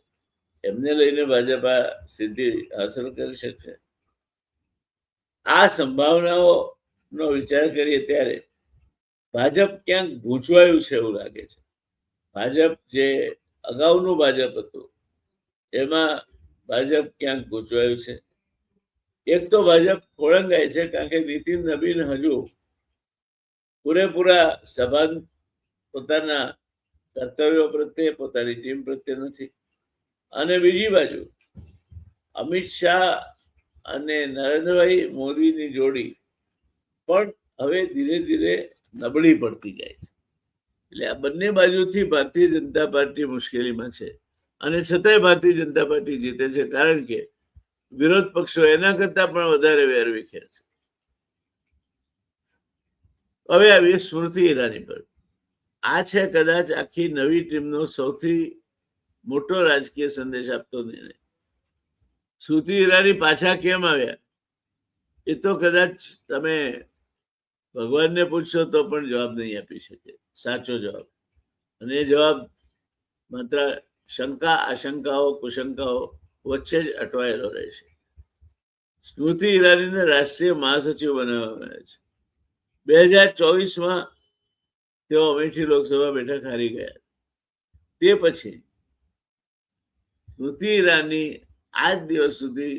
એમને લઈને ભાજપ આ સિદ્ધિ હાંસલ કરી શકશે. આ સંભાવનાઓનો વિચાર કરીએ ત્યારે ભાજપ ક્યાંક ગૂંચવાયું છે એવું લાગે છે. ભાજપ જે અગાઉનું ભાજપ હતું એમાં ભાજપ ક્યાંક ગૂંચવાયું છે. એક તો ભાજપ ખોળંગાય છે કારણ કે નીતિન નબીન હજુ પૂરેપૂરા સભાન પોતાના કર્તવ્યો પ્રત્યે, પોતાની ટીમ પ્રત્યે નથી. અને બીજી બાજુ અમિત શાહ અને નરેન્દ્રભાઈ મોદીની જોડી પણ હવે ધીરે ધીરે નબળી પડતી જાય છે. એટલે આ બંને બાજુથી ભારતીય જનતા પાર્ટી મુશ્કેલીમાં છે અને છતાંય ભારતીય જનતા પાર્ટી જીતે છે, કારણ કે વિરોધ પક્ષો એના કરતા પણ વધારે વેરવિખેર છે. હવે આવીએ સ્મૃતિ ઈરાની પર. આ છે કદાચ આખી નવી ટીમનો સૌથી મોટો રાજકીય સંદેશ આપતો નિર્ણય. સ્મૃતિ ઈરાની પાછા કેમ આવ્યા એ તો કદાચ તમે ભગવાનને પૂછશો તો પણ જવાબ નહીં આપી શકે, સાચો જવાબ. અને એ જવાબ માત્ર શંકા, આશંકાઓ, કુશંકાઓ વચ્ચે જ અટવાયેલો રહેશે. સ્મૃતિ ઈરાનીને રાષ્ટ્રીય મહાસચિવ બનાવવામાં આવ્યા છે. 2024માં તેઓ અમેઠી લોકસભા બેઠક હારી ગયા. તે પછી સ્મૃતિ ઈરાની આજ દિવસ સુધી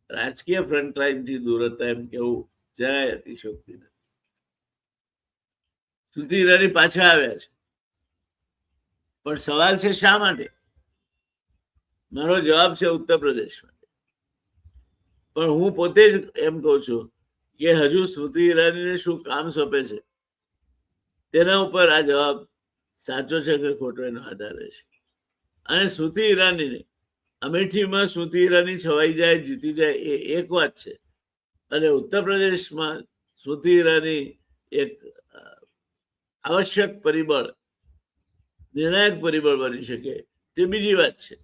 રાજકીય ફ્રન્ટલાઇનથી દૂર હતા એમ કેવું જરાય અતિશયોક્તિ નથી. સ્મૃતિ ઈરાની પાછા આવ્યા છે, પણ સવાલ છે શા માટે? મારો જવાબ છે ઉત્તર પ્રદેશ માટે. પણ હું પોતે જ એમ કહું છું કે હજુ સ્મૃતિ ઈરાનીને શું કામ સોંપે છે તેના ઉપર આ જવાબ સાચો છે કે ખોટો એનો આધાર રહેશે. અને સ્મૃતિ ઈરાનીને અમેઠીમાં સ્મૃતિ ઈરાની છવાઈ જાય, જીતી જાય એ એક વાત છે, અને ઉત્તર પ્રદેશમાં સ્મૃતિ ઈરાની એક આવશ્યક પરિબળ, નિર્ણાયક પરિબળ બની શકે તે બીજી વાત છે.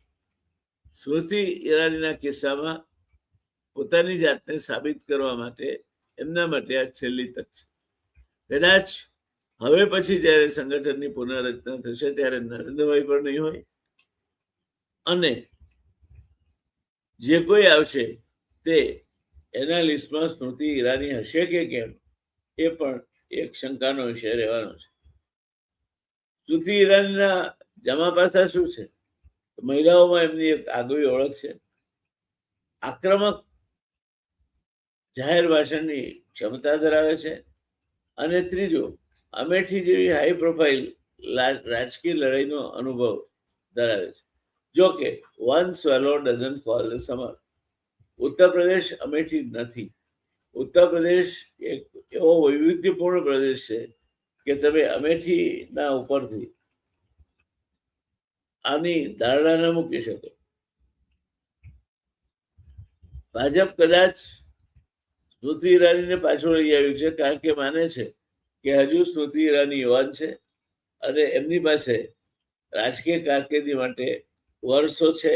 સ્મૃતિ ઈરાનીના કિસ્સામાં પોતાની જાતને સાબિત કરવા માટે એમના માટે આ છેલ્લી તક છે. કદાચ હવે પછી જ્યારે સંગઠનની પુનઃરચના થશે ત્યારે નરેન્દ્રભાઈ પણ નહીં હોય, અને જે કોઈ આવશે તે એના લિસ્ટમાં સ્મૃતિ ઈરાની હશે કે કેમ એ પણ એક શંકાનો વિષય રહેવાનો છે. સ્મૃતિ ઈરાનીના જમા પાસા શું છે? મહિલાઓમાં એમની એક આગવી ઓળખ છે, આક્રમક જાહેર ભાષણની ક્ષમતા ધરાવે છે, અને ત્રીજું અમેઠી જેવી હાઈ પ્રોફાઇલ રાજકીય લડાઈનો અનુભવ ધરાવે છે. જો કે one swallow doesn't fall the summer. Uttar Pradesh Amethi નથી. ઉત્તર પ્રદેશ એક એવો વૈવિધ્યપૂર્ણ પ્રદેશ છે કે તમે અમેઠીના ઉપરથી આની ધારણા ન મૂકી શકો. ભાજપ કદાચ સ્મૃતિ ઈરાનીને પાછું લઈ આવ્યું છે કારણ કે માને છે કે હજુ સ્મૃતિ ઈરાની યુવાન છે અને એમની પાસે રાજકીય કારકિર્દી માટે વર્ષો છે.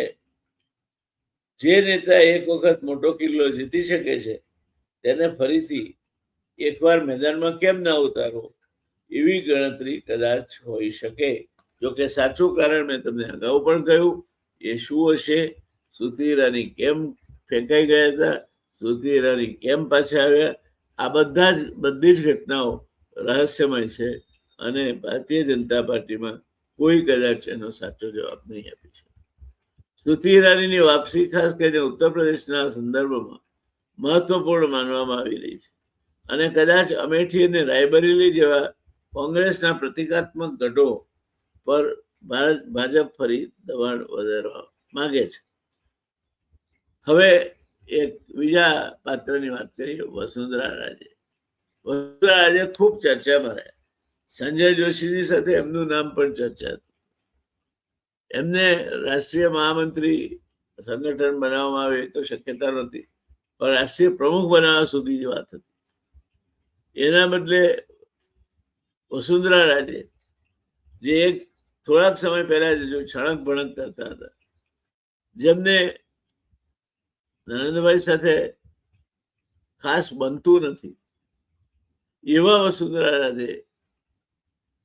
જે નેતા એક વખત મોટો કિલ્લો જીતી શકે છે તેને ફરીથી એકવાર મેદાનમાં કેમ ના ઉતારવો, એવી ગણતરી કદાચ હોઈ શકે. જોકે સાચું કારણ મેં તમને અગાઉ પણ કહ્યું, એ શું હશે? સ્મૃતિ ઈરાની કેમ ફેંકાઈ ગયા હતા, સ્મૃતિ ઈરાની કેમ પાછા આવ્યા, આ બધી જ ઘટનાઓ રહસ્યમય છે, અને ભારતીય જનતા પાર્ટીમાં કોઈ કદાચ એનો સાચો જવાબ નહીં આપી શકે. સ્મૃતિ ઈરાનીની વાપસી ખાસ કરીને ઉત્તર પ્રદેશના સંદર્ભમાં મહત્વપૂર્ણ માનવામાં આવી રહી છે, અને કદાચ અમેઠી અને રાયબરેલી જેવા કોંગ્રેસના પ્રતિકાત્મક ગઢો પર ભાજપ ફરી દબાણ વધારવા માંગે છે. હવે એક બીજા પાત્રની વાત કરીએ, વસુંધરા રાજે. વસુંધરા રાજે ખૂબ ચર્ચામાં રહ્યા. સંજય જોશીની સાથે એમનું નામ પણ ચર્ચા હતું. એમને રાષ્ટ્રીય મહામંત્રી સંગઠન બનાવવામાં આવે તો શક્યતા નહોતી, પણ રાષ્ટ્રીય પ્રમુખ બનાવવા સુધી વાત હતી. એના બદલે વસુંધરા રાજે, જે એક થોડાક સમય પહેલા જો છણક ભણક કરતા હતા, જેમને નરેન્દ્રભાઈ સાથે ખાસ બનતું નથી, એવા વસુંધરા રાજે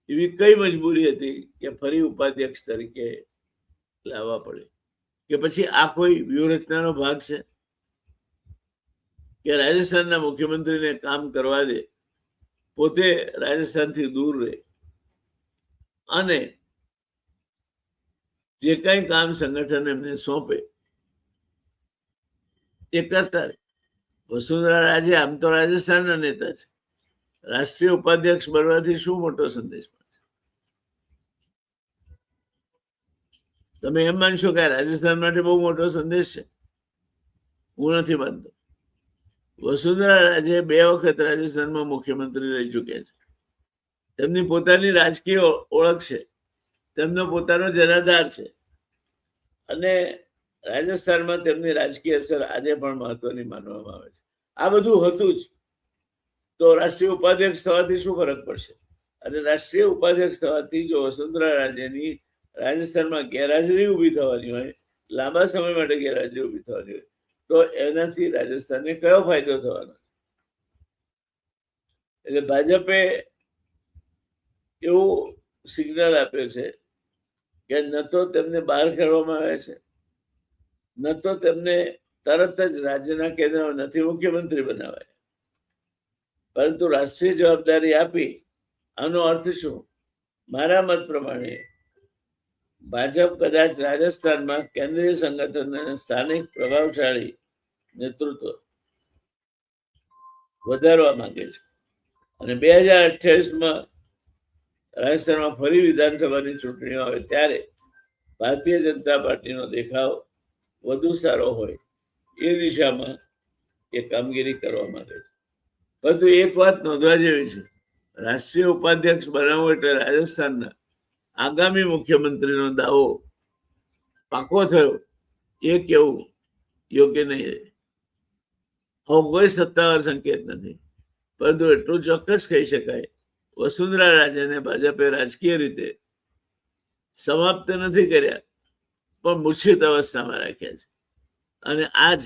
એવી કઈ મજબૂરી હતી કે ફરી ઉપાધ્યક્ષ તરીકે લાવવા પડે? કે પછી આ કોઈ વ્યૂહરચનાનો ભાગ છે કે રાજસ્થાનના મુખ્યમંત્રીને કામ કરવા દે, પોતે રાજસ્થાનથી દૂર રહે, અને જે કઈ કામ સંગઠન એમને સોંપે એ કરતા રહે? વસુંધરા રાજે આમ તો રાજસ્થાનના નેતા છે, રાષ્ટ્રીય ઉપાધ્યક્ષ બનવાથી શું મોટો સંદેશ મળશે? તમે એમ માનશો કે રાજસ્થાન માટે બહુ મોટો સંદેશ છે? હું નથી માનતો. વસુંધરા રાજે 2 વખત રાજસ્થાનમાં મુખ્યમંત્રી રહી ચૂક્યા છે. તેમની પોતાની રાજકીય ઓળખ છે, તેમનો પોતાનો જનાધાર છે, અને રાજસ્થાનમાં તેમની રાજકીય અસર આજે પણ મહત્વની માનવામાં આવે છે. આ બધું હતું જ તો રાષ્ટ્રીય ઉપાધ્યક્ષ થવાથી શું ફરક પડશે? અને રાષ્ટ્રીય ઉપાધ્યક્ષ થવાથી જો વસુંધરા રાજેની રાજસ્થાનમાં ગેરહાજરી ઊભી થવાની હોય, લાંબા સમય માટે ગેરહાજરી ઊભી થવાની હોય, તો એનાથી રાજસ્થાનને કયો ફાયદો થવાનો? એટલે ભાજપે એવું સિગ્નલ આપ્યું છે કે ન તો તેમને બહાર કાઢવામાં આવે છે, ન તો તેમને તરત જ રાજ્યના કેન્દ્રમાં નથી મુખ્યમંત્રી બનાવાય, પરંતુ રાષ્ટ્રીય જવાબદારી આપી. આનો અર્થ શું? મારા મત પ્રમાણે ભાજપ કદાચ રાજસ્થાનમાં કેન્દ્રીય સંગઠન અને સ્થાનિક પ્રભાવશાળી નેતૃત્વ વધારવા માંગે છે અને 2028માં રાજસ્થાનમાં ફરી વિધાનસભાની ચૂંટણીઓ આવે ત્યારે ભારતીય જનતા પાર્ટીનો દેખાવ વધુ સારો હોય એ દિશામાં એ કામગીરી કરવા માંગે છે. પરંતુ એક વાત નોંધવા જેવી છે, રાષ્ટ્રીય ઉપાધ્યક્ષ બનાવવો એટલે રાજસ્થાનના આગામી મુખ્યમંત્રીનો દાવો પાકો થયો એ કેવું યોગ્ય નહીં રહે. આવો કોઈ સત્તાવાર સંકેત નથી, પરંતુ એટલું ચોક્કસ કહી શકાય, વસુંધરા રાજેને ભાજપે રાજકીય રીતે સમાપ્ત નથી કર્યા, પણ મૂર્છિત અવસ્થામાં રાખ્યા છે. અને આ જ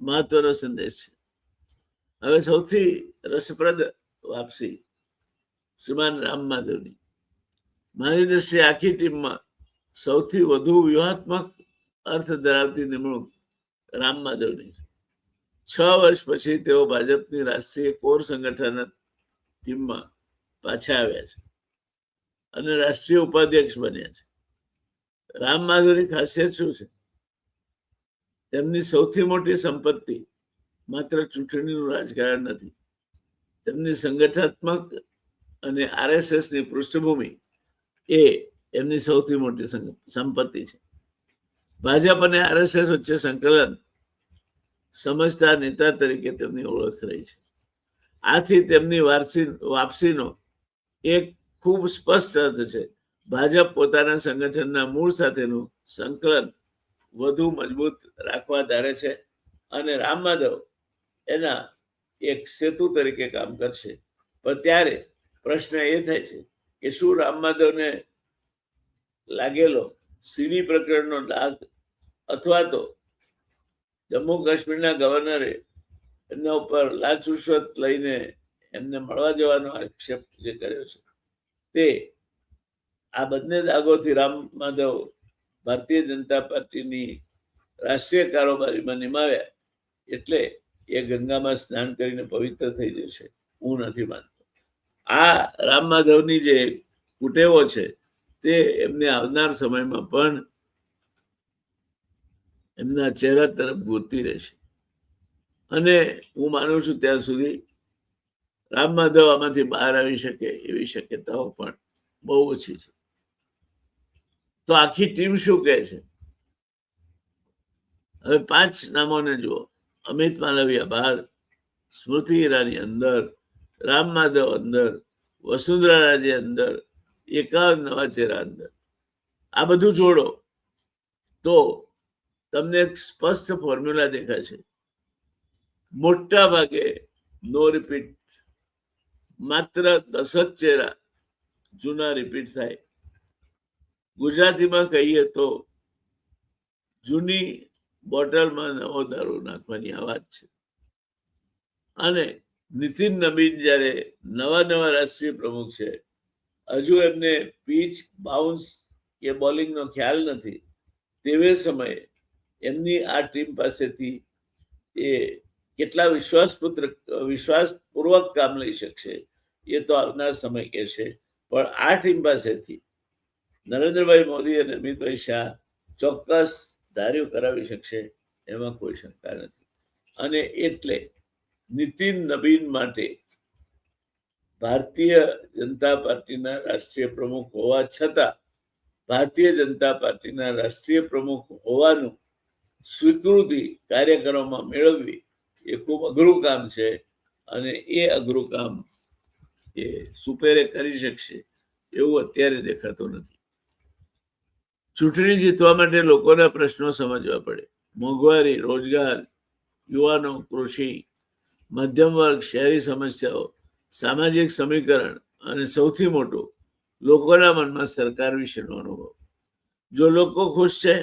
મહત્વનો સંદેશ છે. હવે સૌથી રસપ્રદ વાપસી શ્રીમાન રામ માધવની. મારી દ્રષ્ટિએ આખી ટીમમાં સૌથી વધુ વ્યૂહાત્મક અર્થ ધરાવતી નિમણૂક રામ માધવની છે. 6 વર્ષ પછી તેઓ ભાજપની રાષ્ટ્રીય કોર સંગઠન ટીમમાં પાછા આવ્યા છે અને રાષ્ટ્રીય ઉપાધ્યક્ષ બન્યા છે. રામ માધવની ખાસિયત શું છે? તેમની સૌથી મોટી સંપત્તિ માત્ર ચૂંટણીનું રાજકારણ નથી. તેમની સંગઠનાત્મક અને આરએસએસની પૃષ્ઠભૂમિ એ એમની સૌથી મોટી સંપત્તિ છે. ભાજપ અને આરએસએસ વચ્ચે સંકલન સમજતા નેતા તરીકે તેમની ઓળખ રહી છે. આથી તેમની વાપસીનો એક ખૂબ સ્પષ્ટ અર્થ છે. ભાજપ પોતાના સંગઠનના મૂળ સાથેનું સંકલન વધુ મજબૂત રાખવા ધારે છે અને રામ માધવ એના એક સેતુ તરીકે કામ કરશે. પણ ત્યારે પ્રશ્ન એ થાય છે કે શું રામ માધવને લાગેલો સીડી પ્રકરણનો ડાઘ અથવા તો જમ્મુ કાશ્મીરના ગવર્નરે એમના ઉપર લાંચ રૂશ્વત લઈને એમને મળવા જવાનો આક્ષેપ જે કર્યો છે, તે આ બંને દાગોથી રામ માધવ ભારતીય જનતા પાર્ટીની રાષ્ટ્રીય કારોબારીમાં નિમાવ્યા એટલે એ ગંગામાં સ્નાન કરીને પવિત્ર થઈ જશે, હું નથી માનતો. આ રામ માધવની જે કુટેવો છે તે એમને આવનાર સમયમાં પણ એમના ચહેરા તરફ ઘૂરતી રહેશે. અને હું માનું છું ત્યાં સુધી રામ માધવ આમાંથી બહાર આવી શકે એવી શક્યતાઓ પણ બહુ ઓછી છે. તો આખી ટીમ શું કહે છે? હવે 5 નામોને જુઓ. અમિત માલવિયા બહાર, સ્મૃતિ ઈરાની અંદર, રામ માધવ અંદર, વસુંધરા રાજે અંદર, 51 નવા ચહેરા અંદર. આ બધું જોડો તો તમને એક સ્પષ્ટ ફોર્મ્યુલા દેખાશે. મોટા ભાગે નો રિપીટ, માત્ર 10 જ ચહેરા જૂના રિપીટ થાય. ગુજરાતીમાં કહીએ તો જૂની બોટલમાં નવો દારૂ નાખવાની આ વાત છે. અને નીતિન નબીન જ્યારે નવા રાષ્ટ્રીય પ્રમુખ છે, હજુ એમને પીચ, બાઉન્સ કે બોલિંગનો ખ્યાલ નથી, તેવે સમયે એમની આ ટીમ પાસેથી એ કેટલા વિશ્વાસપૂર્વક કામ લઈ શકશે એ તો આવનાર સમય કહેશે. પણ આ ટીમ પાસેથી નરેન્દ્રભાઈ મોદી અને અમિતભાઈ શાહ ચોક્કસ ધાર્યું કરાવી શકશે, એમાં કોઈ શંકા નથી. અને એટલે નીતિન નબીન માટે ભારતીય જનતા પાર્ટીના રાષ્ટ્રીય પ્રમુખ હોવા છતાં ભારતીય જનતા પાર્ટીના રાષ્ટ્રીય પ્રમુખ હોવાનું સ્વીકૃતિ કાર્યકરોમાં મેળવવી એ ખૂબ અઘરું કામ છે. અને એ અઘરું કામ એ સુપેરે કરી શકશે એવું અત્યારે દેખાતું નથી. ચૂંટણી જીતવા માટે લોકોના પ્રશ્નો સમજવા પડે. મોંઘવારી, રોજગાર, યુવાનો, કૃષિ, મધ્યમ વર્ગ, શહેરી સમસ્યાઓ, સામાજિક સમીકરણ અને સૌથી મોટું લોકોના મનમાં સરકાર વિશેનો અનુભવ. જો લોકો ખુશ છે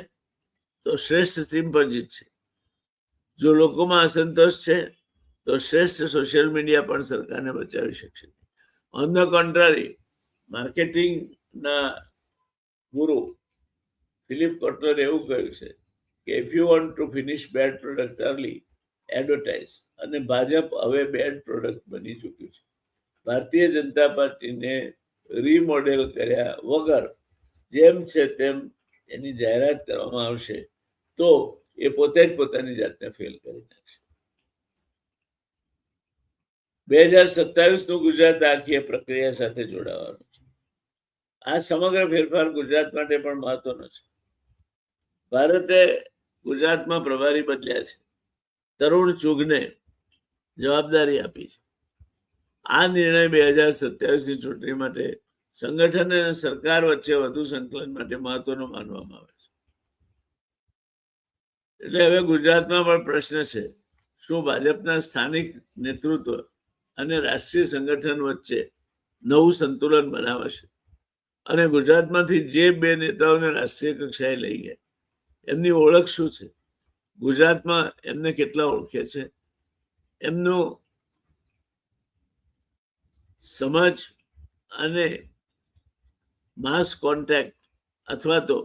તો શ્રેષ્ઠ ટીમ પર જીતશે. જો લોકોમાં અસંતોષ છે તો શ્રેષ્ઠ સોશિયલ મીડિયા પણ સરકારને બચાવી શકશે. ઓન ધ કોન્ટ્રારી, માર્કેટિંગના ગુરુ ફિલિપ કોટલરે એવું કહ્યું છે કે if you want to finish bad product early, advertise. અને ભાજપ હવે બેડ પ્રોડક્ટ બની ચૂક્યું છે. ભારતીય જનતા પાર્ટીને રીમોડેલ કર્યા વગર જેમ છે તેમ એની જાહેરાત કરવામાં આવશે તો એ પોતે જ પોતાની જાતને ફેલ કરી નાખશે. 2027નું ગુજરાત આખી પ્રક્રિયા સાથે જોડાવાનું છે. આ સમગ્ર ફેરફાર ગુજરાત માટે પણ મહત્વનો છે. ભારતે ગુજરાતમાં પ્રભારી બદલ્યા છે. તરુણ ચુગને જવાબદારી આપી છે. આ નિર્ણય 2027ની ચૂંટણી માટે સંગઠન અને સરકાર વચ્ચે વધુ સંકલન માટે મહત્વનો માનવામાં આવે છે. એટલે હવે ગુજરાતમાં પણ પ્રશ્ન છે, શું ભાજપના સ્થાનિક નેતૃત્વ અને રાષ્ટ્રીય સંગઠન વચ્ચે નવું સંતુલન બનાવશે? અને ગુજરાતમાંથી જે બે નેતાઓને રાષ્ટ્રીય કક્ષાએ લઈ ગયા એમની ઓળખ શું છે? ગુજરાતમાં એમને કેટલા ઓળખે છે? એમનું સમજ અને માસ કોન્ટેક્ટ અથવા તો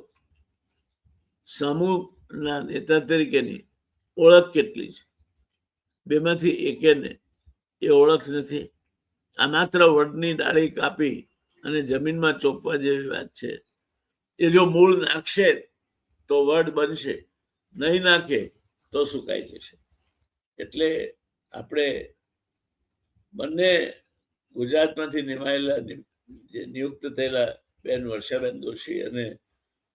સમૂહના નેતા તરીકેની ઓળખ કેટલી છે? બેમાંથી એકેને એ ઓળખ નથી. આ માત્ર વડની ડાળી કાપી અને જમીનમાં ચોપવા જેવી વાત છે. એ જો મૂળ નાખશે તો વડ બનશે, નહીં નાખે તો સુકાઈ જશે. એટલે આપણે બંને ગુજરાતમાંથી નિમાયેલા જે નિયુક્ત થયેલા બેન વર્ષાબેન દોશી અને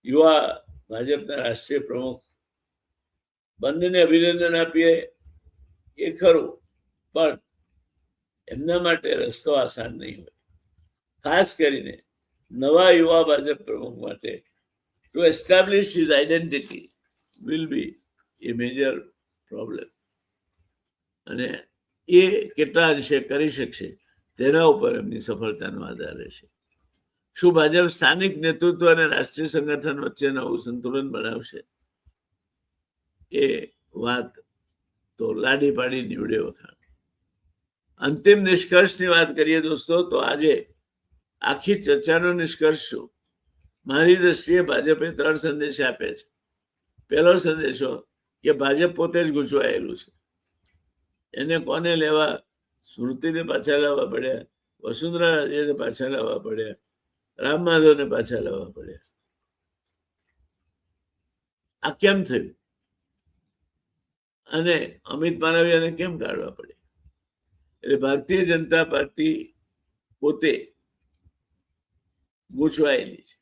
યુવા ભાજપના રાષ્ટ્રીય પ્રમુખ બંનેને અભિનંદન આપીએ એ ખરું, પણ એમના માટે રસ્તો આસાન નહીં હોય. ખાસ કરીને નવા યુવા ભાજપ પ્રમુખ માટે to establish his identity will be A major problem. અને એ કેટલા અંશે કરી શકશે તેના ઉપર એમની સફળતાનો આધાર રહેશે. શું ભાજપ સ્થાનિક નેતૃત્વ અને રાષ્ટ્રીય સંગઠન વચ્ચે નવું સંતુલન બનાવશે? એ વાત તો લાડી પાડી નીવડે વખાણ. અંતિમ નિષ્કર્ષની વાત કરીએ દોસ્તો, તો આજે આખી ચર્ચાનો નિષ્કર્ષ શું? મારી દ્રષ્ટિએ ભાજપે 3 સંદેશ આપે છે. પહેલો સંદેશો કે ભાજપ પોતે જ ગૂંચવાયેલું છે. એને કોને લેવા? સ્મૃતિને પાછા લાવવા પડ્યા, વસુંધરા રાજેને પાછા લાવવા પડ્યા, રામ માધવને પાછા લાવવા પડ્યા. આ કેમ થયું? અને અમિત માલવિયાને કેમ કાઢવા પડે? એટલે ભારતીય જનતા પાર્ટી પોતે ગૂંચવાયેલી છે.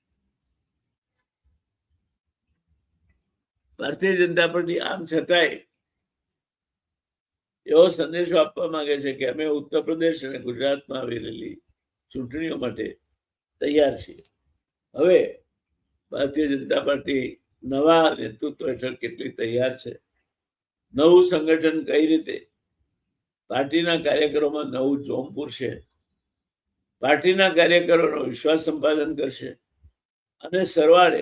ભારતીય જનતા પાર્ટી આમ છતાંય એવો સંદેશો આપવા માંગે છે કે અમે ઉત્તર પ્રદેશ અને ગુજરાતમાં આવી રહેલી ચૂંટણીઓ માટે તૈયાર છીએ. હવે ભારતીય જનતા પાર્ટી નવા નેતૃત્વ હેઠળ કેટલી તૈયાર છે, નવું સંગઠન કઈ રીતે પાર્ટીના કાર્યકરોમાં નવું જોમ પૂરશે, પાર્ટીના કાર્યકરોનો વિશ્વાસ સંપાદન કરશે અને સરવાળે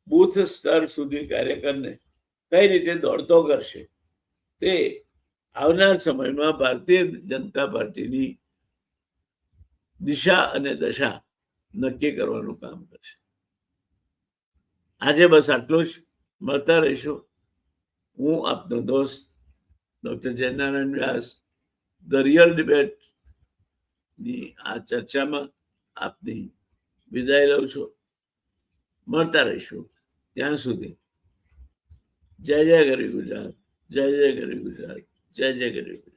બૂથ સ્તર સુધી કાર્યકરને કઈ રીતે દોડતો કરશે, તે આવનાર સમયમાં ભારતીય જનતા પાર્ટીની દિશા અને દશા નક્કી કરવાનું કામ કરશે. આજે બસ આટલું જ. મળતા રહીશું. હું આપનો દોસ્ત doctor Jaynarayan Vyas the real debate ની આ ચર્ચામાં આપની વિદાય લઉં છું. મળતા રહીશું. ત્યાં સુધી જય જય ગરવી ગુજરાત, જય જય ગરવી ગુજરાત, જય જય ગરવી ગુજરાત.